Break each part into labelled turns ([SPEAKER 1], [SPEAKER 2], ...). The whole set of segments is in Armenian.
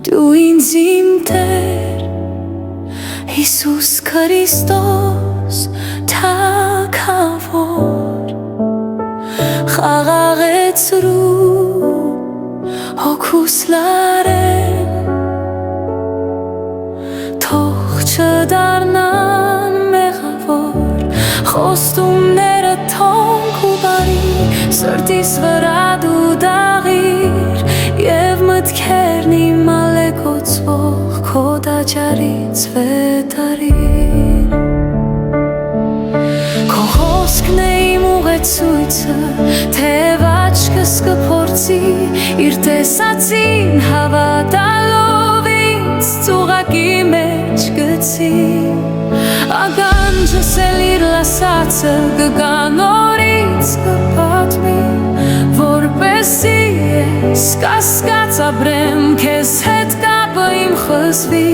[SPEAKER 1] դու ինձ իմ Տեր Հիսուս Քրիստոս թագավոր խաղաղեցրու հոգուս լարեն թող չդառնան մեղավոր խոստումները թոնք ու բարի սրտիս վրա դու դաղիր և մտքերն իմ ալեկոծվող քո տաճարից վետարիր Քո խոսքն է իմ ուղեցույցը թեև աչքս կփորձի իր տեսածին հավատալով ինձ ծուղակի մեջ գցի ականջս էլ իր լսածը կգա նորից կպատմի որպեսզի ես կասկած ապրեմ քեզ հետ կապը իմ խզվի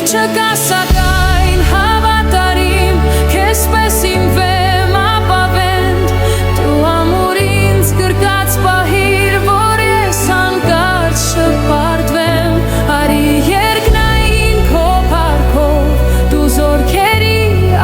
[SPEAKER 1] չկա սակայն հավատարիմ քեզ պես իմ վեմ ապավենդ դու ամուր ինձ գրկած պահիր որ ես հանկարծ շպարդվեմ արի երկնային քո փառքով դու զորքերի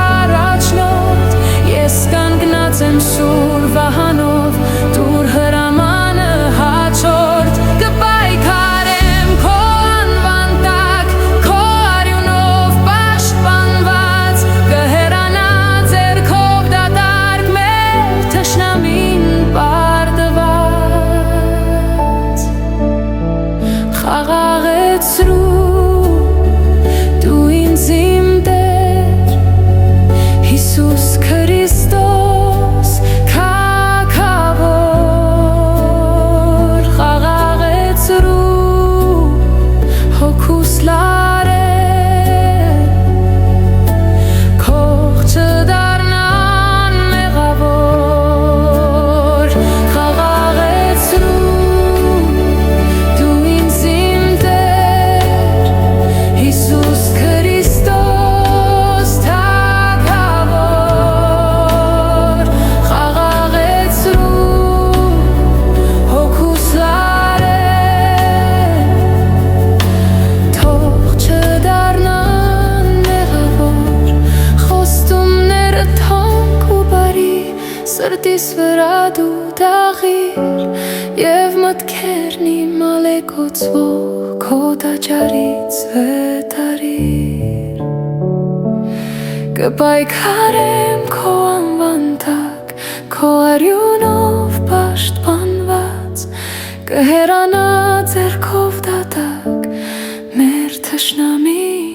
[SPEAKER 1] առաջնորդ ես կանգնած եմ սուր վահանով դուր հրամանը հաջորդ կպայքարեմ քո անվան տակ քո արյունով պաշտպանված կհեռանա ձեռքով դատարկ մեր թշնամին պարտված խաղաղեցրու դու ինձ իմ Տեր Հիսուս Քրիստոս թագավոր խաղաղեցրու հոգուս լարեն քող չդառնան մեղավոր խաղաղեցրու դու ինձ իմ Տեր Հիսուս Քրիստոս թագավոր խաղաղեցրու հոգուս լարեն թող չդառնան մեղավոր խոստումները թանկ ու բարի սրտիս վրա դու դաղիր և մտքերն իմ ալեկոծվող քո տաճարից վետարիր կպայքարեմ քո անվան տակ քո արյունով պաշտպանված կհեռանա ձեռքով դատարկ մեր թշնամին